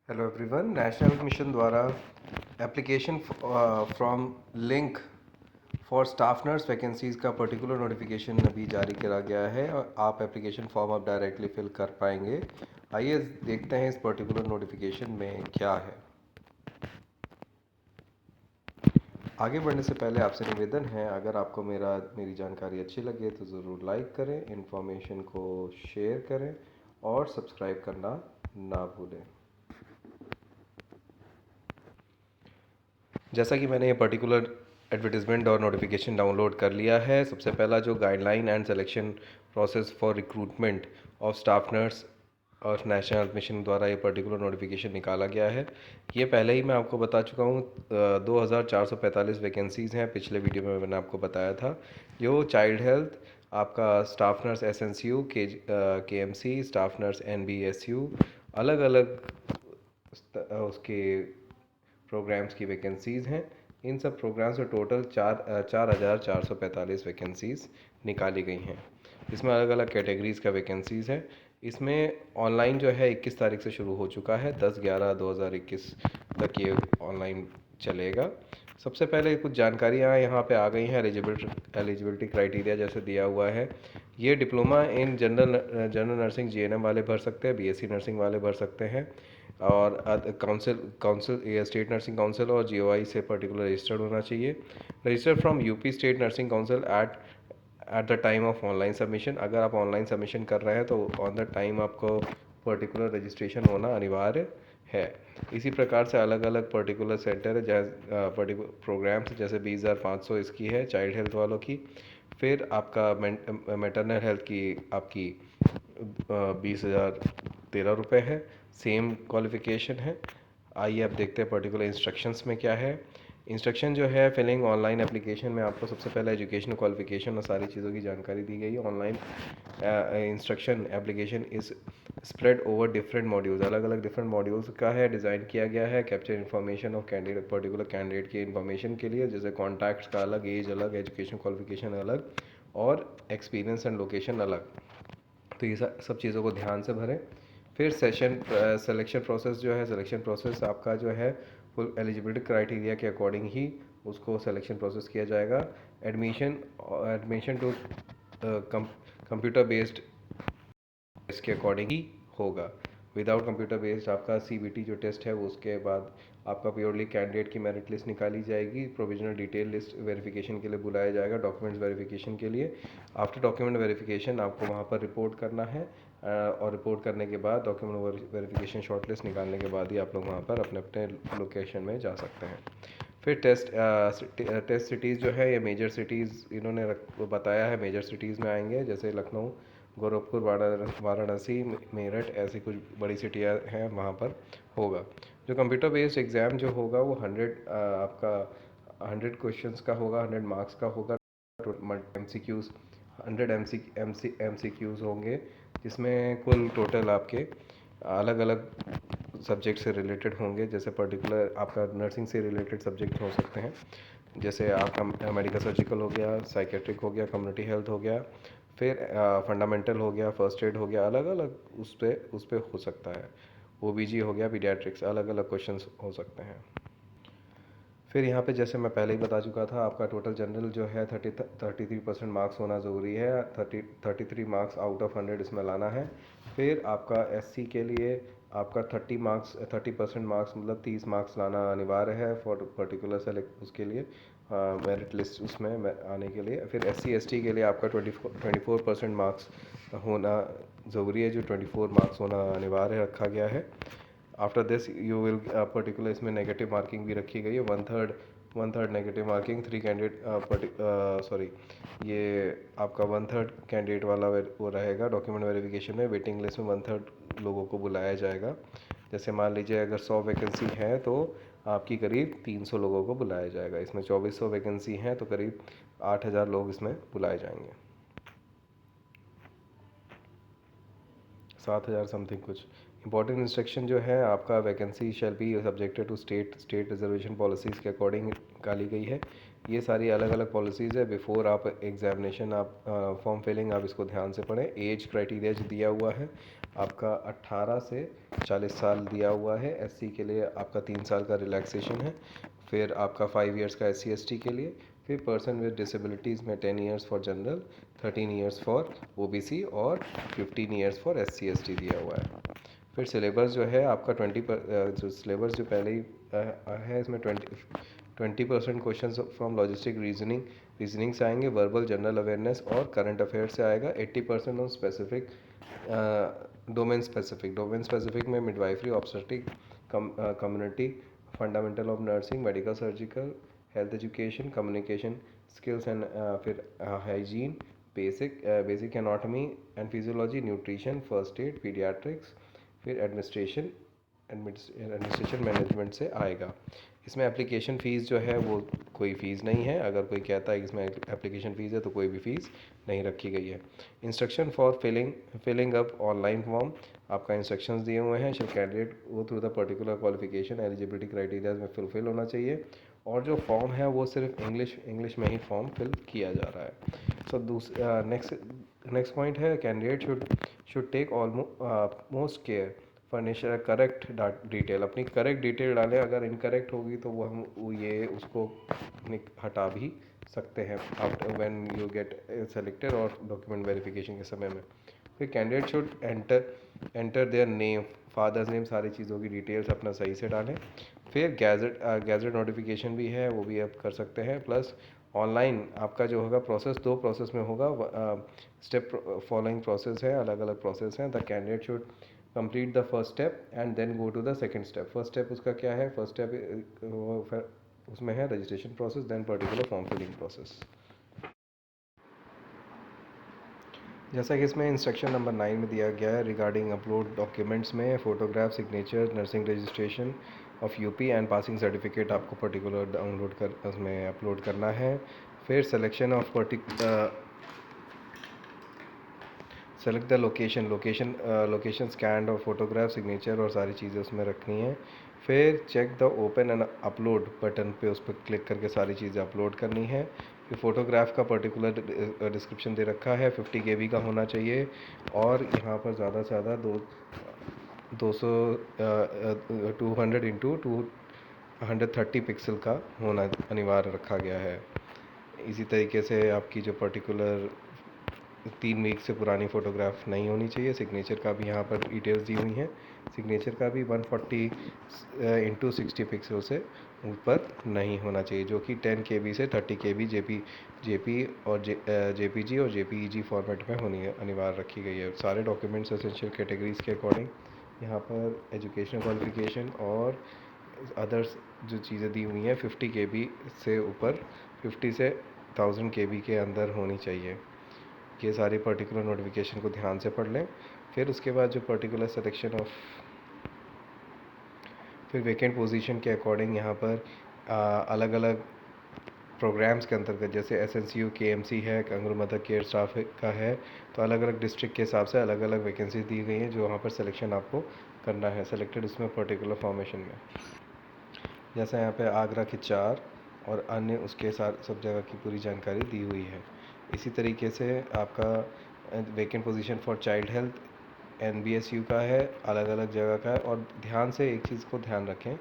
Hello everyone. National mission द्वारा application from link for staff nurse vacancies का particular notification अभी जारी करा गया है और आप एप्लीकेशन फॉर्म अब डायरेक्टली फिल कर पाएंगे। आइए देखते हैं इस पर्टिकुलर नोटिफिकेशन में क्या है। आगे बढ़ने से पहले आपसे निवेदन है, अगर आपको मेरी जानकारी अच्छी लगे तो ज़रूर लाइक करें, इन्फॉर्मेशन को शेयर करें और सब्सक्राइब करना ना भूलें। जैसा कि मैंने ये पर्टिकुलर एडवर्टीज़मेंट और नोटिफिकेशन डाउनलोड कर लिया है, सबसे पहला जो guideline and selection process for recruitment of staff nurse और नेशनल मिशन द्वारा ये पर्टिकुलर नोटिफिकेशन निकाला गया है। ये पहले ही मैं आपको बता चुका हूँ। 2445 वैकेंसीज़ हैं, पिछले वीडियो में मैंने आपको बताया था। जो चाइल्ड हेल्थ, आपका staff nurse SNCU, KMC, staff nurse NBSU, अलग अलग उसके प्रोग्राम्स की वैकेंसीज़ हैं। इन सब प्रोग्राम्स में टोटल 4,445 वैकेंसीज़ निकाली गई हैं। इसमें अलग अलग कैटेगरीज़ का वैकेंसीज़ है। इसमें ऑनलाइन जो है 21 तारीख से शुरू हो चुका है, 10/11/2021 तक ये ऑनलाइन चलेगा। सबसे पहले कुछ जानकारियाँ यहाँ पे आ गई हैं। एलिजिबिलिटी क्राइटेरिया जैसे दिया हुआ है। ये diploma in general nursing GNM वाले भर सकते हैं, BSc नर्सिंग वाले भर सकते हैं और काउंसिल स्टेट नर्सिंग काउंसिल और GOI से पर्टिकुलर रजिस्टर्ड होना चाहिए। Registered from UP state nursing council at the time of online submission. अगर आप ऑनलाइन सबमिशन कर रहे हैं तो ऑन द टाइम आपको पर्टिकुलर रजिस्ट्रेशन होना अनिवार्य है। इसी प्रकार से अलग अलग पर्टिकुलर सेंटर है, जैसे पर्टिकुलर प्रोग्राम्स जैसे 20,500 इसकी है चाइल्ड हेल्थ वालों की। फिर आपका मैटरनल हेल्थ की आपकी 20,013 रुपये है। सेम क्वालिफ़िकेशन है। आइए अब देखते हैं पर्टिकुलर इंस्ट्रक्शंस में क्या है। इंस्ट्रक्शन जो है, फिलिंग ऑनलाइन एप्लीकेशन में आपको सबसे पहले एजुकेशन क्वालिफिकेशन और सारी चीज़ों की जानकारी दी गई है। Online instruction application is spread over different modules, अलग अलग डिफरेंट मॉड्यूल्स का है, डिज़ाइन किया गया है। Capture information of candidate, particular candidate की इन्फॉर्मेशन के लिए, जैसे कॉन्टैक्ट्स का अलग, एज अलग, एजुकेशन क्वालिफिकेशन अलग और एक्सपीरियंस एंड लोकेशन अलग। तो ये सब चीज़ों को ध्यान से भरें। फिर सिलेक्शन प्रोसेस जो है, सिलेक्शन प्रोसेस आपका जो है फुल एलिजिबिलिटी क्राइटेरिया के अकॉर्डिंग ही उसको सिलेक्शन प्रोसेस किया जाएगा। एडमिशन टू कंप्यूटर बेस्ड इसके अकॉर्डिंग ही होगा। विदाउट कंप्यूटर बेस्ड आपका CBT जो टेस्ट है वो, उसके बाद आपका प्योरली कैंडिडेट की मेरिट लिस्ट निकाली जाएगी। प्रोविजनल डिटेल लिस्ट वेरिफिकेशन के लिए बुलाया जाएगा, डॉक्यूमेंट्स वेरिफिकेशन के लिए। आफ्टर डॉक्यूमेंट वेरिफिकेशन आपको वहाँ पर रिपोर्ट करना है और रिपोर्ट करने के बाद डॉक्यूमेंट वेरिफिकेशन शॉर्ट लिस्ट निकालने के बाद ही आप लोग वहाँ पर अपने अपने लोकेशन में जा सकते हैं। फिर टेस्ट सिटीज़ जो है, ये मेजर सिटीज़ इन्होंने बताया है, मेजर सिटीज़ में आएंगे, जैसे लखनऊ, गोरखपुर, वाराणसी, मेरठ, ऐसी कुछ बड़ी सिटियाँ हैं, वहाँ पर होगा। जो कंप्यूटर बेस्ड एग्ज़ाम जो होगा वो 100 क्वेश्चंस का होगा, 100 मार्क्स का होगा। MCQs 100 MCQs होंगे, जिसमें कुल टोटल आपके अलग अलग सब्जेक्ट से रिलेटेड होंगे। जैसे पर्टिकुलर आपका नर्सिंग से रिलेटेड सब्जेक्ट हो सकते हैं, जैसे आपका मेडिकल सर्जिकल हो गया, साइकेट्रिक हो गया, कम्युनिटी हेल्थ हो गया, फिर फंडामेंटल हो गया, फर्स्ट एड हो गया, अलग अलग उस पे हो सकता है। OBG हो गया, पीडियाट्रिक्स, अलग अलग क्वेश्चंस हो सकते हैं। फिर यहाँ पे जैसे मैं पहले ही बता चुका था, आपका टोटल जनरल जो है 33% मार्क्स होना ज़रूरी है। 33 मार्क्स आउट ऑफ 100 इसमें लाना है। फिर आपका SC के लिए आपका 30% मार्क्स मतलब 30 मार्क्स लाना अनिवार्य है फॉर पर्टिकुलर सेलेक्ट उसके लिए, मेरिट लिस्ट उसमें आने के लिए। फिर SC ST के लिए आपका 24% मार्क्स होना ज़रूरी है, जो 24 मार्क्स होना अनिवार्य रखा गया है। After this you will particular, इसमें नेगेटिव मार्किंग भी रखी गई है, one third negative marking, 3 candidate sorry, ये आपका 1/3 कैंडिडेट वाला वो रहेगा। डॉक्यूमेंट वेरिफिकेशन में वेटिंग लिस्ट में 1/3 लोगों को बुलाया जाएगा। जैसे मान लीजिए अगर 100 वैकेंसी है तो आपकी करीब 300 लोगों को बुलाया जाएगा। इसमें 2400 वैकेंसी हैं तो करीब 8,000 लोग इसमें बुलाए जाएंगे, 7,000 समथिंग कुछ। इंपॉर्टेंट इंस्ट्रक्शन जो है आपका, vacancy shall be subjected to state reservation policies के अकॉर्डिंग निकाली गई है। ये सारी अलग अलग पॉलिसीज़ है। बिफोर आप एग्जामिनेशन, आप फॉर्म फिलिंग, आप इसको ध्यान से पढ़ें। एज क्राइटेरिया जो दिया हुआ है, आपका 18 से 40 साल दिया हुआ है। एससी के लिए आपका 3 साल का रिलैक्सेशन है। फिर आपका 5 इयर्स का एससी एसटी के लिए। फिर पर्सन विद डिसेबिलिटीज़ में 10 years for general, 13 years for OBC और 15 इयर्स फॉर एससी एसटी दिया हुआ है। फिर सिलेबस जो है आपका 20 जो सिलेबस जो पहले ही है, इसमें 20% क्वेश्चन फ्रॉम लॉजिस्टिक रीजनिंग से आएंगे, वर्बल जनरल अवेयरनेस और करंट अफेयर से आएगा। 80% ऑन स्पेसिफिक डोमेन स्पेसिफिक में midwifery, obstetric, community, fundamental of nursing, medical surgical, health education, communication skills and फिर hygiene, basic anatomy and physiology, nutrition, first aid, paediatrics, फिर administration management से आएगा। इसमें application fees जो है वो कोई फ़ीस नहीं है। अगर कोई कहता है कि इसमें एप्लीकेशन फ़ीस है तो कोई भी फ़ीस नहीं रखी गई है। Instruction for filling up online form, आपका इंस्ट्रक्शंस दिए हुए हैं। शैल कैंडिडेट वो through the particular qualification eligibility criterias में फुलफिल होना चाहिए, और जो फॉर्म है वो सिर्फ इंग्लिश में ही फॉर्म फिल किया जा रहा है। सो नेक्स्ट पॉइंट है, candidate should take most care furnish correct detail. अपनी करेक्ट डिटेल डालें। अगर इनकरेक्ट होगी तो वो ये उसको हटा भी सकते हैं after when you get selected और डॉक्यूमेंट वेरिफिकेशन के समय में। फिर candidate should enter their name, father's name, सारी चीज़ों की डिटेल्स अपना सही से डालें। फिर गैजेट नोटिफिकेशन भी है, वो भी आप कर सकते हैं। प्लस ऑनलाइन आपका जो होगा प्रोसेस 2 प्रोसेस में होगा। स्टेप फॉलोइंग प्रोसेस है, अलग अलग प्रोसेस हैं। The candidate should complete the first step and then go to the second step. First step उसका क्या है? फर्स्ट स्टेप उसमें है registration process, then particular form filling process. जैसा कि इसमें इंस्ट्रक्शन नंबर 9 में दिया गया है रिगार्डिंग अपलोड डॉक्यूमेंट्स में photograph, signature, nursing registration of UP and passing certificate आपको पर्टिकुलर डाउनलोड कर उसमें अपलोड करना है। फिर selection of select the location scan और फोटोग्राफ, सिग्नेचर और सारी चीज़ें उसमें रखनी है। फिर check the open and upload button पे उस पर क्लिक करके सारी चीज़ें अपलोड करनी है। फिर फोटोग्राफ का पर्टिकुलर डिस्क्रिप्शन दे रखा है, 50 KB का होना चाहिए, और यहाँ पर ज़्यादा से ज़्यादा 200 इंटू 230 पिक्सल का होना अनिवार्य रखा गया है। इसी तरीके से आपकी जो पर्टिकुलर 3 वीक से पुरानी फ़ोटोग्राफ नहीं होनी चाहिए। सिग्नेचर का भी यहाँ पर डिटेल्स दी हुई हैं। सिग्नेचर का भी 140 इंटू 60 पिक्सल से ऊपर नहीं होना चाहिए, जो कि 10 KB से 30 KB जेपी और जेपीजी और जेपीईजी फॉर्मेट में होनी अनिवार्य रखी गई है। सारे डॉक्यूमेंट्स एसेंशियल कैटेगरीज़ के अकॉर्डिंग यहाँ पर एजुकेशनल क्वालिफिकेशन और अदर्स जो चीज़ें दी हुई हैं 50 KB से ऊपर, 50 से 1000 KB के अंदर होनी चाहिए। ये सारी पर्टिकुलर नोटिफिकेशन को ध्यान से पढ़ लें। फिर उसके बाद जो पर्टिकुलर सिलेक्शन ऑफ फिर वेकेंट पोजीशन के अकॉर्डिंग यहाँ पर अलग अलग प्रोग्राम्स के अंतर्गत, जैसे एसएनसीयू केएमसी है, कंगरू मदर केयर स्टाफ का है, तो अलग अलग डिस्ट्रिक्ट के हिसाब से अलग अलग वैकेंसी दी गई हैं जो वहाँ पर सिलेक्शन आपको करना है, सेलेक्टेड उसमें पर्टिकुलर फॉर्मेशन में। जैसे यहाँ पे आगरा के 4 और अन्य उसके साथ सब जगह की पूरी जानकारी दी हुई है। इसी तरीके से आपका vacant position for child health NBSU का है, अलग अलग जगह का है। और ध्यान से एक चीज़ को ध्यान रखें,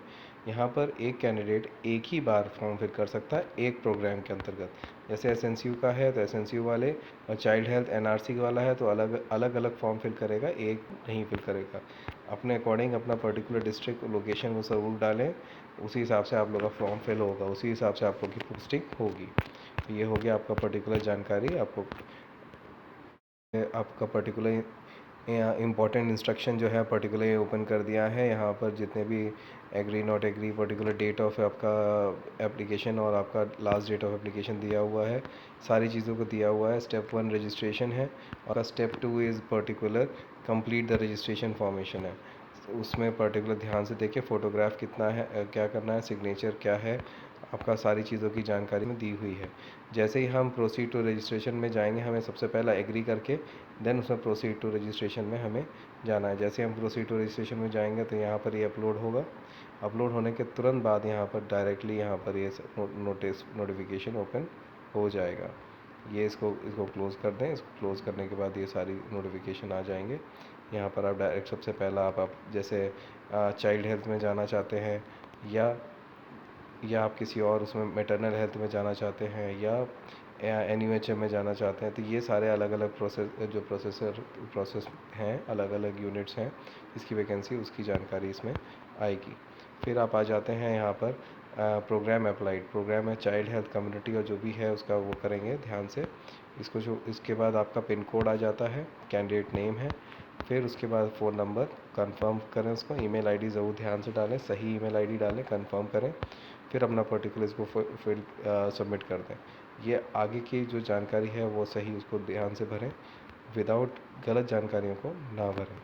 यहाँ पर एक कैंडिडेट एक ही बार फॉर्म फिल कर सकता है एक प्रोग्राम के अंतर्गत। जैसे SNCU का है तो SNCU वाले, और चाइल्ड हेल्थ NRC वाला है तो अलग अलग फॉर्म फिल करेगा, एक नहीं फिल करेगा। अपने अकॉर्डिंग अपना पर्टिकुलर डिस्ट्रिक्ट लोकेशन वो ज़रूर डालें, उसी हिसाब से आप लोग का फॉर्म फिल होगा, उसी हिसाब से आप लोग की पोस्टिंग होगी। तो ये हो गया आपका पर्टिकुलर जानकारी। आपका पर्टिकुलर इम्पॉर्टेंट इंस्ट्रक्शन जो है पर्टिकुलर ओपन कर दिया है। यहाँ पर जितने भी agree not agree, particular date of आपका एप्लीकेशन और आपका लास्ट डेट ऑफ एप्लीकेशन दिया हुआ है, सारी चीज़ों को दिया हुआ है। स्टेप 1 रजिस्ट्रेशन है, और step 2 is particular complete the registration formation है। उसमें पर्टिकुलर ध्यान से देखिए फ़ोटोग्राफ कितना है, क्या करना है, सिग्नेचर क्या है, आपका सारी चीज़ों की जानकारी में दी हुई है। जैसे ही हम प्रोसीड टू रजिस्ट्रेशन में जाएंगे, हमें सबसे पहला एग्री करके देन उसमें प्रोसीड टू रजिस्ट्रेशन में हमें जाना है। जैसे हम प्रोसीड टू रजिस्ट्रेशन में जाएंगे तो यहाँ पर ये अपलोड होगा। अपलोड होने के तुरंत बाद यहाँ पर डायरेक्टली यहाँ पर ये नोटिफिकेशन ओपन हो जाएगा। ये इसको क्लोज़ कर दें। इसको क्लोज़ करने के बाद ये सारी नोटिफिकेशन आ जाएंगे। यहाँ पर आप डायरेक्ट सबसे पहला आप जैसे चाइल्ड हेल्थ में जाना चाहते हैं, या आप किसी और उसमें मैटरनल हेल्थ में जाना चाहते हैं, या NUHM में जाना चाहते हैं, तो ये सारे अलग अलग प्रोसेस हैं, अलग अलग यूनिट्स हैं, इसकी वैकेंसी उसकी जानकारी इसमें आएगी। फिर आप आ जाते हैं यहाँ पर प्रोग्राम अप्लाइड। प्रोग्राम है चाइल्ड हेल्थ कम्युनिटी, और जो भी है उसका वो करेंगे ध्यान से इसको। जो इसके बाद आपका पिन कोड आ जाता है, कैंडिडेट नेम है, फिर उसके बाद फ़ोन नंबर, कंफर्म करें उसको। ईमेल आईडी ज़रूर ध्यान से डालें, सही ईमेल आईडी डालें, कंफर्म करें, फिर अपना पर्टिकुलर्स को फिल सबमिट कर दें। ये आगे की जो जानकारी है वो सही उसको ध्यान से भरें, विदाउट गलत जानकारियों को ना भरें।